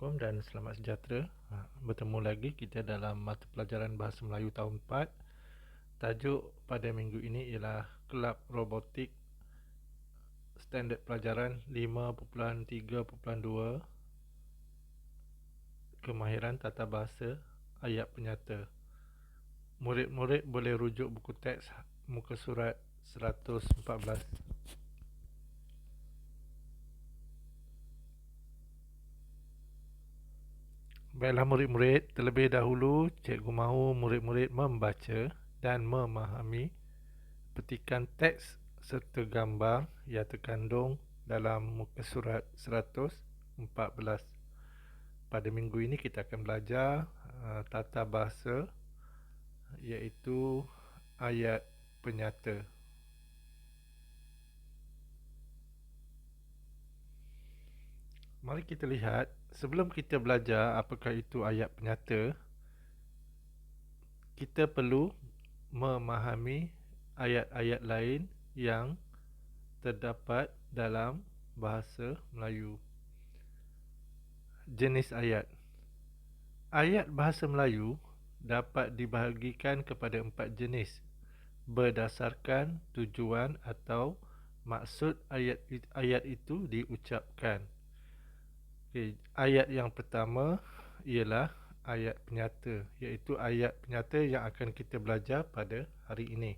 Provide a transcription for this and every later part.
Assalamualaikum dan selamat sejahtera. Bertemu lagi kita dalam mata pelajaran Bahasa Melayu tahun 4. Tajuk pada minggu ini ialah Kelab Robotik Standard Pelajaran 5.3.2 Kemahiran Tata Bahasa Ayat Penyata. Murid-murid boleh rujuk buku teks muka surat 114. Baiklah murid-murid, terlebih dahulu cikgu mahu murid-murid membaca dan memahami petikan teks serta gambar yang terkandung dalam muka surat 114. Pada minggu ini kita akan belajar tata bahasa iaitu ayat penyata. Mari kita lihat, sebelum kita belajar apakah itu ayat penyata, kita perlu memahami ayat-ayat lain yang terdapat dalam bahasa Melayu. Jenis ayat. Ayat bahasa Melayu dapat dibahagikan kepada 4 jenis berdasarkan tujuan atau maksud ayat itu diucapkan. Ayat yang pertama ialah ayat penyata, iaitu ayat penyata yang akan kita belajar pada hari ini.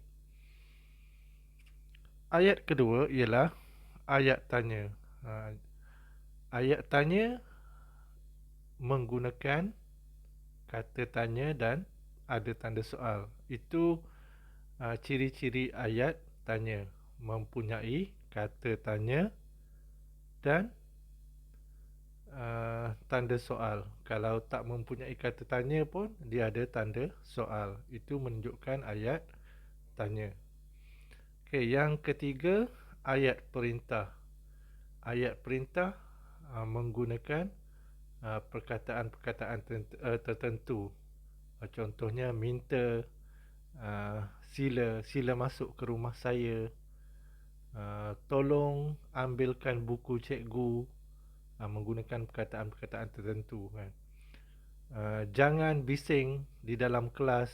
Ayat kedua ialah ayat tanya. Ayat tanya menggunakan kata tanya dan ada tanda soal. Itu ciri-ciri ayat tanya, mempunyai kata tanya dan tanda soal. Kalau tak mempunyai kata tanya pun dia ada tanda soal. Itu menunjukkan ayat tanya. Okey, yang ketiga ayat perintah. Ayat perintah menggunakan perkataan-perkataan tertentu. Contohnya minta, sila masuk ke rumah saya, tolong ambilkan buku cikgu, menggunakan perkataan-perkataan tertentu kan. Jangan bising di dalam kelas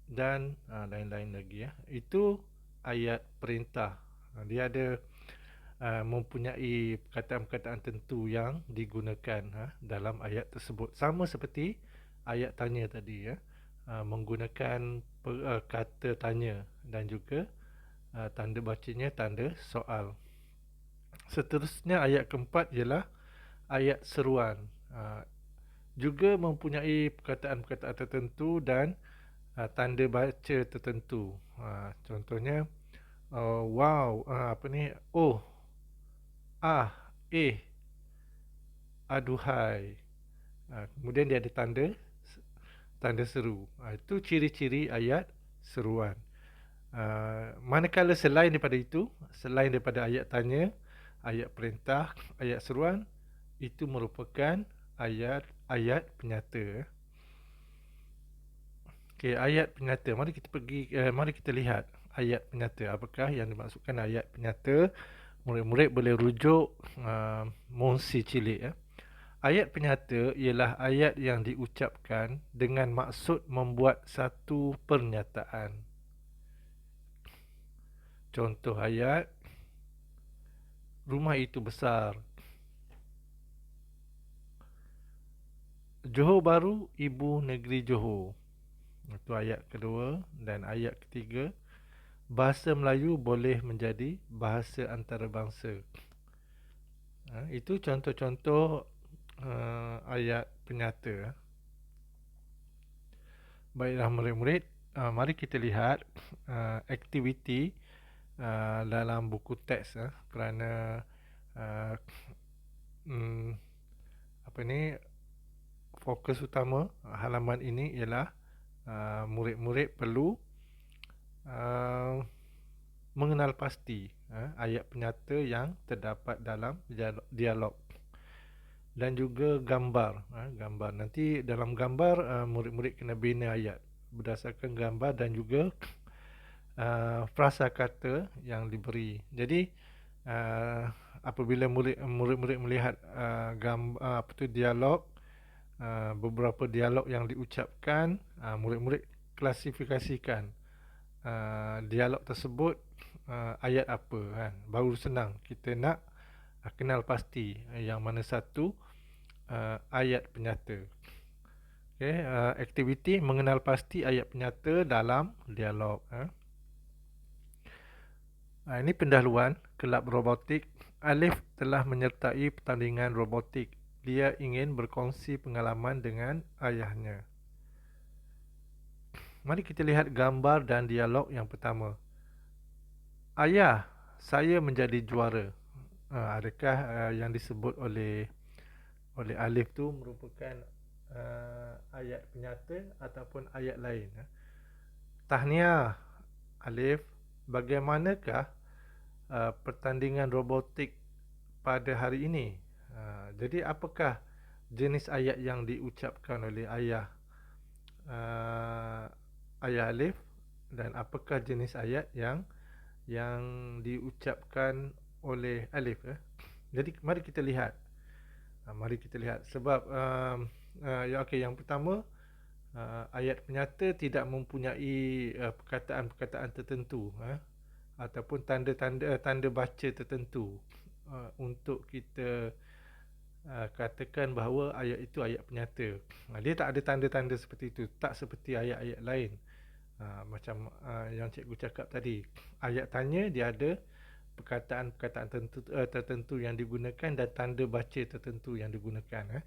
dan lain-lain lagi ya. Itu ayat perintah. Dia ada mempunyai perkataan-perkataan tertentu yang digunakan dalam ayat tersebut. Sama seperti ayat tanya tadi ya. Menggunakan kata tanya dan juga tanda bacanya tanda soal. Seterusnya ayat keempat ialah ayat seruan. Juga mempunyai perkataan-perkataan tertentu dan tanda baca tertentu. Contohnya wow, oh, aduhai. Kemudian dia ada tanda seru. Itu ciri-ciri ayat seruan. Manakala selain daripada itu, selain daripada ayat tanya, ayat perintah, ayat seruan, itu merupakan ayat penyata. Okey, ayat penyata. Mari kita lihat ayat penyata. Apakah yang dimaksudkan ayat penyata? Murid-murid boleh rujuk mongsi cilik ya. Ayat penyata ialah ayat yang diucapkan dengan maksud membuat satu pernyataan. Contoh ayat, rumah itu besar. Johor Bahru, ibu negeri Johor. Itu ayat kedua. Dan ayat ketiga, bahasa Melayu boleh menjadi bahasa antarabangsa. Itu contoh-contoh ayat penyata. Baiklah murid-murid, mari kita lihat aktiviti dalam buku teks kerana fokus utama halaman ini ialah murid-murid perlu mengenal pasti ayat penyata yang terdapat dalam dialog dan juga gambar. Nanti dalam gambar murid-murid kena bina ayat berdasarkan gambar dan juga frasa kata yang diberi. Jadi apabila murid-murid melihat dialog, beberapa dialog yang diucapkan, murid-murid klasifikasikan dialog tersebut ayat apa kan. Baru senang kita nak kenal pasti yang mana satu ayat penyata. Okey, aktiviti mengenal pasti ayat penyata dalam dialog. Ini pendahuluan kelab robotik. Alif telah menyertai pertandingan robotik. Dia ingin berkongsi pengalaman dengan ayahnya. Mari kita lihat gambar dan dialog yang pertama. Ayah, saya menjadi juara. Adakah yang disebut oleh Alif tu merupakan ayat penyata ataupun ayat lain? Tahniah, Alif. Bagaimanakah pertandingan robotik pada hari ini? Jadi apakah jenis ayat yang diucapkan oleh ayah Alif, dan apakah jenis ayat yang diucapkan oleh Alif? Jadi mari kita lihat. Sebab yang pertama, ayat penyata tidak mempunyai perkataan-perkataan tertentu ataupun tanda baca tertentu untuk kita katakan bahawa ayat itu ayat penyata. Dia tak ada tanda-tanda seperti itu, tak seperti ayat-ayat lain. Macam yang cikgu cakap tadi, ayat tanya dia ada perkataan-perkataan tertentu yang digunakan dan tanda baca tertentu yang digunakan.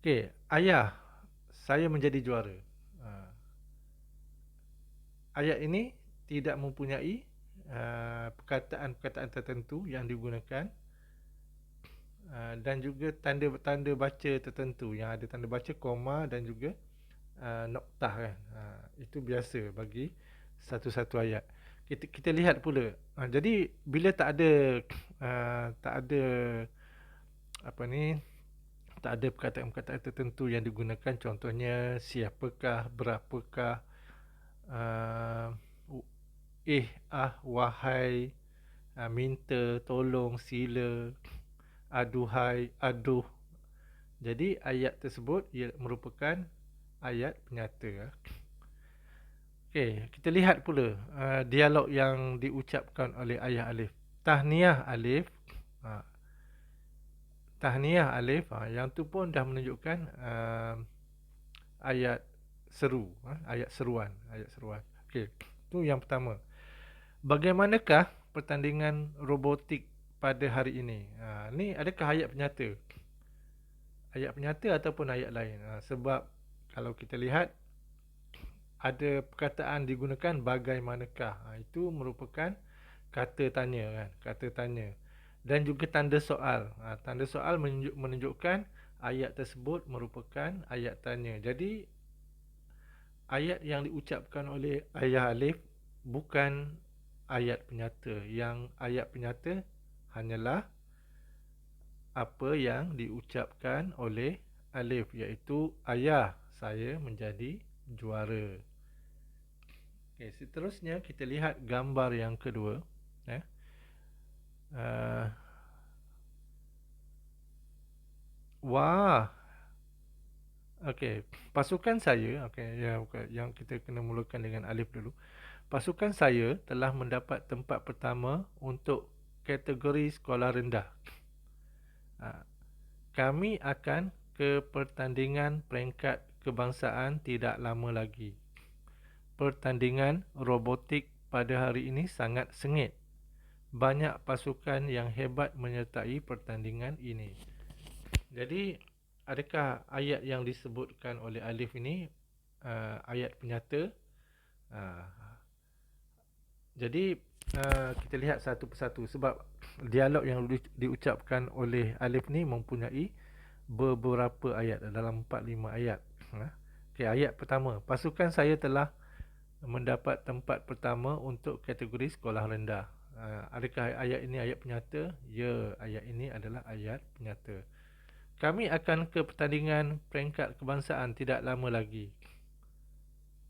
Okey, ayah, saya menjadi juara. Ayat ini tidak mempunyai perkataan-perkataan tertentu yang digunakan dan juga tanda-tanda baca tertentu yang ada tanda baca koma dan juga noktah kan. Itu biasa bagi satu-satu ayat. Kita lihat pula. Jadi bila tak ada perkataan-perkataan tertentu yang digunakan, contohnya siapakah, berapakah, wahai, minta, tolong, sila, aduhai, aduh. Jadi ayat tersebut ia merupakan ayat penyata. Okey, kita lihat pula dialog yang diucapkan oleh ayah Alif. Tahniah Alif. Tahniah Alif, yang tu pun dah menunjukkan ayat seru, ayat seruan. Okey, tu yang pertama. Bagaimanakah pertandingan robotik pada hari ini? Ni adakah ayat penyata? Ayat penyata ataupun ayat lain? Sebab kalau kita lihat ada perkataan digunakan bagaimanakah. Itu merupakan kata tanya kan, kata tanya. Dan juga tanda soal. Tanda soal menunjukkan ayat tersebut merupakan ayat tanya. Jadi ayat yang diucapkan oleh ayah Alif bukan ayat penyata. Yang ayat penyata hanyalah apa yang diucapkan oleh Alif, iaitu ayah, saya menjadi juara. Okay, seterusnya kita lihat gambar yang kedua. Wah. Okey, pasukan saya, yang kita kena mulakan dengan Alif dulu. Pasukan saya telah mendapat tempat pertama untuk kategori sekolah rendah. Kami akan ke pertandingan peringkat kebangsaan tidak lama lagi. Pertandingan robotik pada hari ini sangat sengit. Banyak pasukan yang hebat menyertai pertandingan ini. Jadi, adakah ayat yang disebutkan oleh Alif ini ayat penyata? Jadi, kita lihat satu persatu sebab dialog yang diucapkan oleh Alif ni mempunyai beberapa ayat, dalam 4-5 ayat. Okey, ayat pertama, pasukan saya telah mendapat tempat pertama untuk kategori sekolah rendah. Adakah ayat ini ayat penyata? Ya, ayat ini adalah ayat penyata. Kami akan ke pertandingan peringkat kebangsaan tidak lama lagi.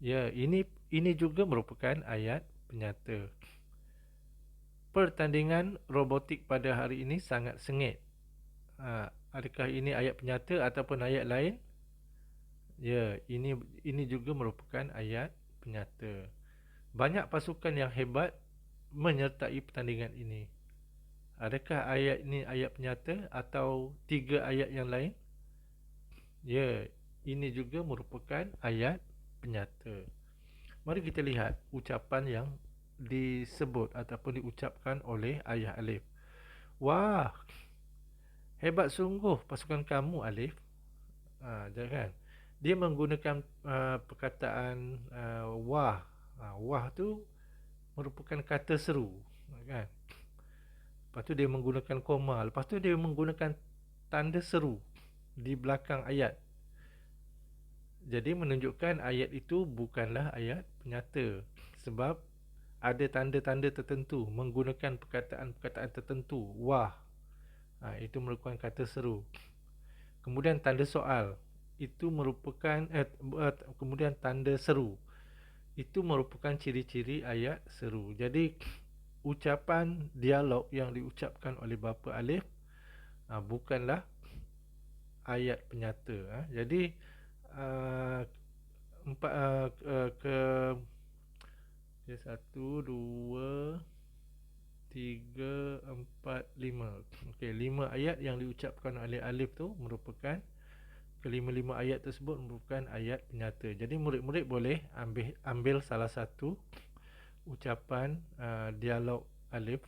Ya, ini juga merupakan ayat penyata. pertandingan robotik pada hari ini sangat sengit. Adakah ini ayat penyata ataupun ayat lain? Ya, ini juga merupakan ayat penyata. Banyak pasukan yang hebat menyertai pertandingan ini. Adakah ayat ini ayat penyata atau tiga ayat yang lain? Ya, ini juga merupakan ayat penyata. Mari kita lihat ucapan yang disebut ataupun diucapkan oleh ayah Alif. Wah, hebat sungguh pasukan kamu, Alif. Jangan. Dia menggunakan perkataan wah. Wah tu merupakan kata seru, kan? Lepas tu dia menggunakan koma. Lepas tu dia menggunakan tanda seru di belakang ayat. Jadi menunjukkan ayat itu bukanlah ayat penyata. Sebab ada tanda-tanda tertentu menggunakan perkataan-perkataan tertentu. Wah, itu merupakan kata seru. Kemudian tanda soal, itu merupakan kemudian tanda seru, itu merupakan ciri-ciri ayat seru. Jadi ucapan dialog yang diucapkan oleh Bapa Alif bukanlah ayat penyata. Jadi empat ke 1, 2, 3, 4, 5. Okey, 5 ayat yang diucapkan oleh Alif tu merupakan kelima-lima ayat tersebut merupakan ayat penyata. Jadi murid-murid boleh ambil salah satu ucapan dialog Alif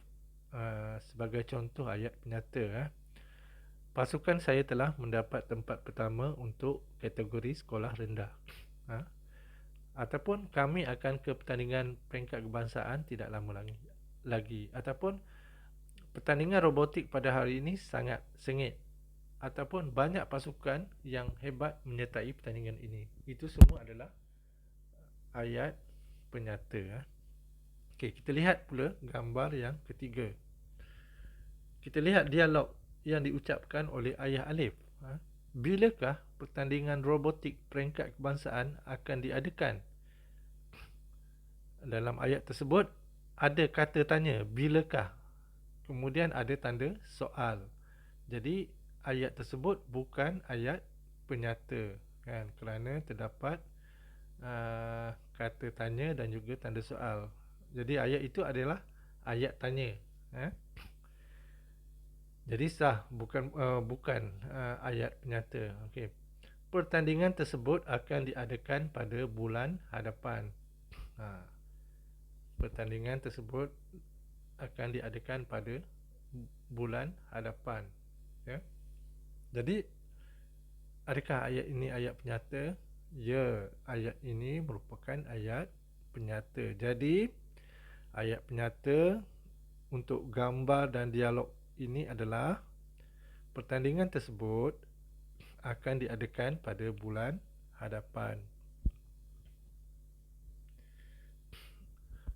sebagai contoh ayat penyata. Pasukan saya telah mendapat tempat pertama untuk kategori sekolah rendah. Ataupun kami akan ke pertandingan peringkat kebangsaan tidak lama lagi. Ataupun pertandingan robotik pada hari ini sangat sengit. Ataupun banyak pasukan yang hebat menyertai pertandingan ini. Itu semua adalah ayat penyata. Okey, kita lihat pula gambar yang ketiga. Kita lihat dialog yang diucapkan oleh ayah Alif. Bilakah pertandingan robotik peringkat kebangsaan akan diadakan? Dalam ayat tersebut ada kata tanya, bilakah? Kemudian ada tanda soal. Jadi ayat tersebut bukan ayat penyata, kan? Kerana terdapat kata tanya dan juga tanda soal. Jadi ayat itu adalah ayat tanya. Jadi sah, bukan ayat penyata. Okey. Pertandingan tersebut akan diadakan pada bulan hadapan. Pertandingan tersebut akan diadakan pada bulan hadapan. Ya. Jadi adakah ayat ini ayat penyata? Ya, ayat ini merupakan ayat penyata. Jadi ayat penyata untuk gambar dan dialog ini adalah pertandingan tersebut akan diadakan pada bulan hadapan.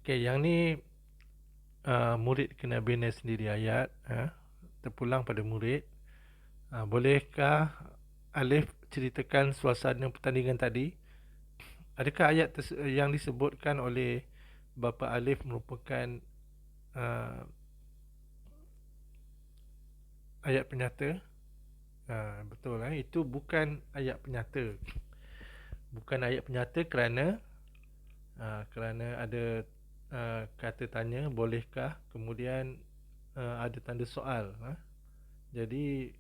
Okey, yang ni murid kena bina sendiri ayat. Terpulang pada murid. Bolehkah Alif ceritakan suasana pertandingan tadi? Adakah ayat yang disebutkan oleh Bapa Alif merupakan ayat penyata? Betul, itu bukan ayat penyata. Bukan ayat penyata kerana ada kata tanya, bolehkah, kemudian ada tanda soal. Jadi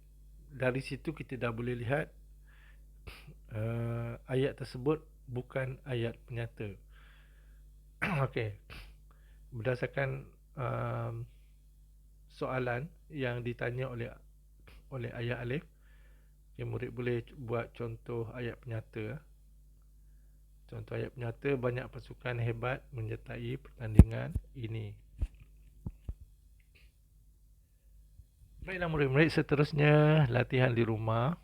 dari situ kita dah boleh lihat ayat tersebut bukan ayat penyata. Okey. Berdasarkan soalan yang ditanya oleh ayat Alif, murid boleh buat contoh ayat penyata. Contoh ayat penyata, banyak pasukan hebat menyertai pertandingan ini. Baiklah murid-murid, seterusnya latihan di rumah.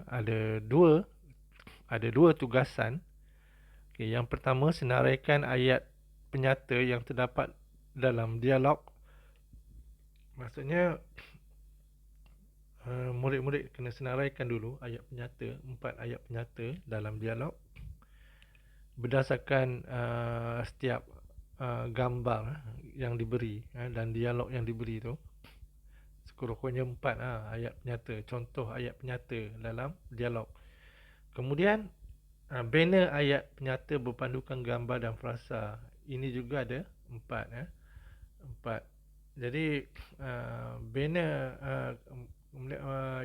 Ada dua tugasan. Okay, yang pertama, senaraikan ayat penyata yang terdapat dalam dialog. Maksudnya murid-murid kena senaraikan dulu ayat penyata, 4 ayat penyata dalam dialog. Berdasarkan setiap gambar yang diberi dan dialog yang diberi tu. Sekurang-kurangnya 4 ayat penyata, contoh ayat penyata dalam dialog. Kemudian banner ayat penyata berpandukan gambar dan frasa. Ini juga ada 4 4. Jadi banner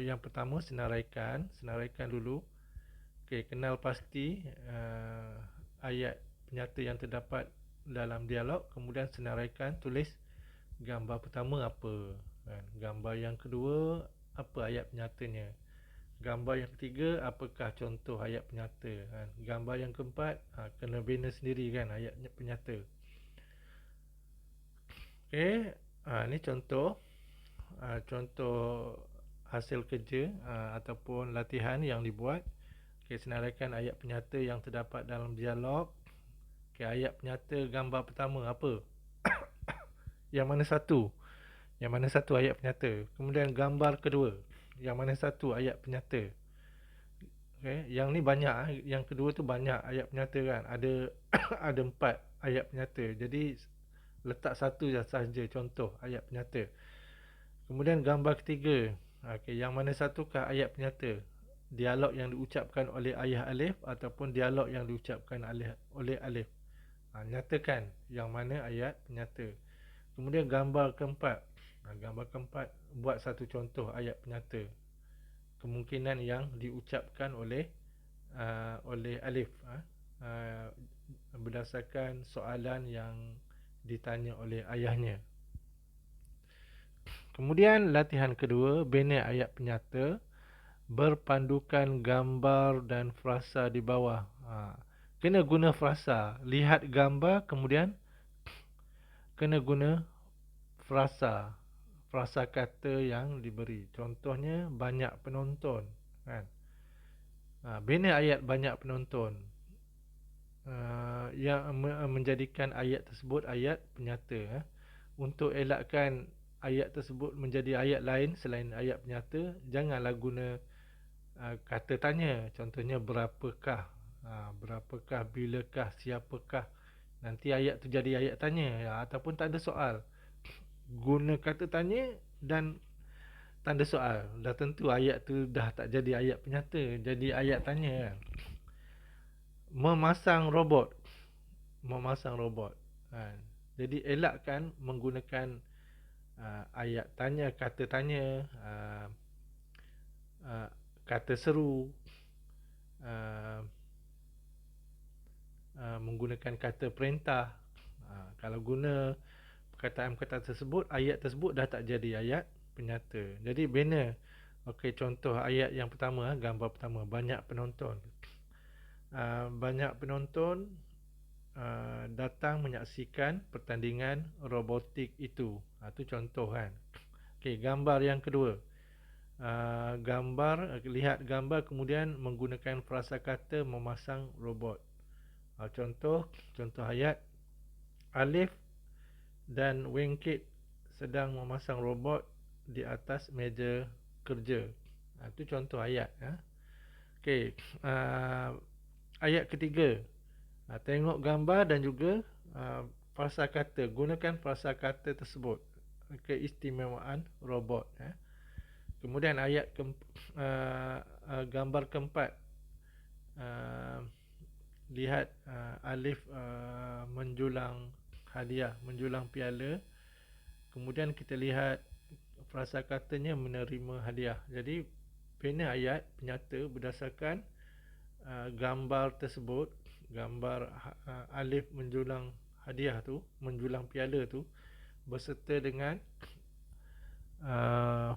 yang pertama senaraikan dulu. Okey, kenal pasti ayat penyata yang terdapat dalam dialog, kemudian senaraikan, tulis gambar pertama apa, gambar yang kedua apa ayat penyatanya, gambar yang ketiga apakah contoh ayat penyata, gambar yang keempat kena bina sendiri kan ayat penyata. Okey, ni contoh hasil kerja ataupun latihan yang dibuat. Okey, senaraikan ayat penyata yang terdapat dalam dialog. Okey, ayat penyata gambar pertama apa? Yang mana satu? Yang mana satu ayat penyata? Kemudian gambar kedua, yang mana satu ayat penyata? Okey, yang ni banyak, yang kedua tu banyak ayat penyata kan. Ada ada 4 ayat penyata. Jadi letak satu sahaja contoh ayat penyata. Kemudian gambar ketiga. Okey, yang mana satukah ayat penyata? Dialog yang diucapkan oleh ayah Alif ataupun dialog yang diucapkan oleh Alif. Nyatakan yang mana ayat penyata. Kemudian gambar keempat. Gambar keempat, buat satu contoh ayat penyata. Kemungkinan yang diucapkan oleh Alif berdasarkan soalan yang ditanya oleh ayahnya. Kemudian latihan kedua, bina ayat penyata berpandukan gambar dan frasa di bawah. Kena guna frasa. Lihat gambar, kemudian kena guna frasa. Frasa kata yang diberi. Contohnya banyak penonton kan. Bina ayat banyak penonton yang menjadikan ayat tersebut ayat penyata. Untuk elakkan ayat tersebut menjadi ayat lain selain ayat penyata, janganlah guna kata tanya. Contohnya berapakah, berapakah, bilakah, siapakah. Nanti ayat tu jadi ayat tanya ataupun tak ada soal. Guna kata tanya dan tanda soal, dah tentu ayat tu dah tak jadi ayat penyata, jadi ayat tanya kan. Memasang robot. Jadi elakkan menggunakan ayat tanya, kata tanya, kata seru, menggunakan kata perintah. Kalau guna perkataan-perkataan tersebut, ayat tersebut dah tak jadi ayat penyata. Jadi bina. Okey, contoh ayat yang pertama, gambar pertama, banyak penonton. Banyak penonton datang menyaksikan pertandingan robotik itu. Itu contoh kan. Okey, gambar yang kedua. Lihat gambar kemudian menggunakan frasa kata memasang robot. Contoh ayat, Alif dan Wengkit sedang memasang robot di atas meja kerja. Itu contoh ayat. Okey, ayat ketiga. Tengok gambar dan juga frasa kata. Gunakan frasa kata tersebut. Keistimewaan robot. Kemudian ayat gambar keempat. Lihat Alif menjulang hadiah, menjulang piala. Kemudian kita lihat frasa katanya menerima hadiah. Jadi bina ayat penyata berdasarkan gambar tersebut. Gambar Alif menjulang hadiah tu, menjulang piala tu, berserta dengan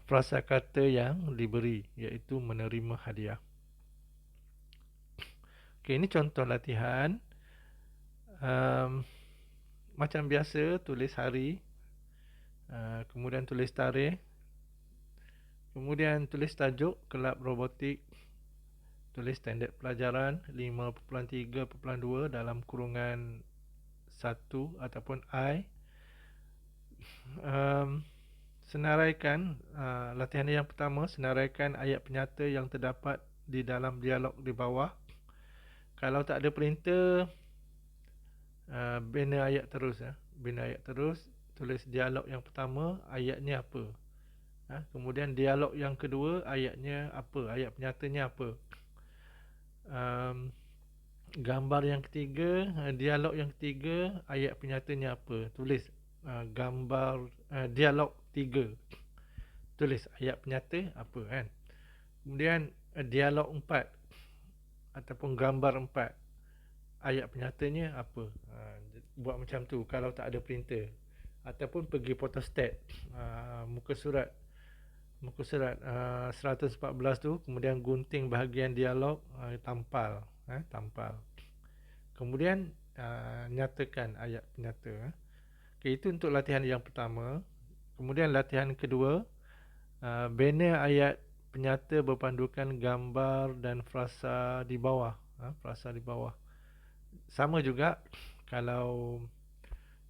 frasa kata yang diberi, iaitu menerima hadiah. Okey, ini contoh latihan. Macam biasa, tulis hari, kemudian tulis tarikh, kemudian tulis tajuk kelab robotik, tulis standard pelajaran 5.3.2 dalam kurungan 1 ataupun I. Senaraikan latihan yang pertama, senaraikan ayat penyata yang terdapat di dalam dialog di bawah. Kalau tak ada printer, Bina ayat terus. Bina ayat terus, tulis dialog yang pertama, ayatnya apa. Kemudian dialog yang kedua, ayatnya apa, ayat penyatanya apa. Gambar yang ketiga, dialog yang ketiga, ayat penyatanya apa. Tulis gambar dialog 3, tulis ayat penyata apa kan. Kemudian dialog 4 ataupun gambar 4, ayat penyatanya apa. Buat macam tu kalau tak ada printer. Ataupun pergi photostat, muka surat 114 tu, kemudian gunting bahagian dialog, tampal. Tampal. Kemudian nyatakan ayat penyata. Okay, itu untuk latihan yang pertama. Kemudian latihan kedua, bina ayat penyata berpandukan gambar dan frasa di bawah. Frasa di bawah. Sama juga, kalau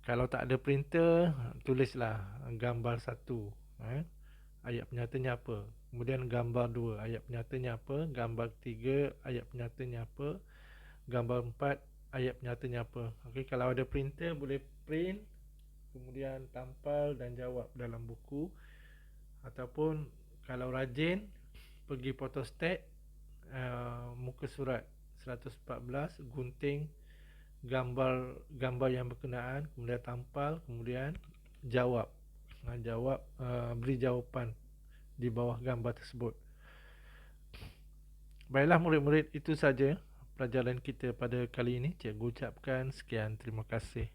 tak ada printer, tulislah gambar 1, ayat penyatanya apa. Kemudian gambar 2, ayat penyatanya apa. Gambar 3, ayat penyatanya apa. Gambar 4, ayat penyatanya apa. Okey, kalau ada printer boleh print, kemudian tampal dan jawab dalam buku. Ataupun kalau rajin, pergi photostat, muka surat 114, gunting gambar yang berkenaan, kemudian tampal, kemudian jawab. Beri jawapan di bawah gambar tersebut. Baiklah murid-murid, itu saja pelajaran kita pada kali ini. Cikgu ucapkan sekian, terima kasih.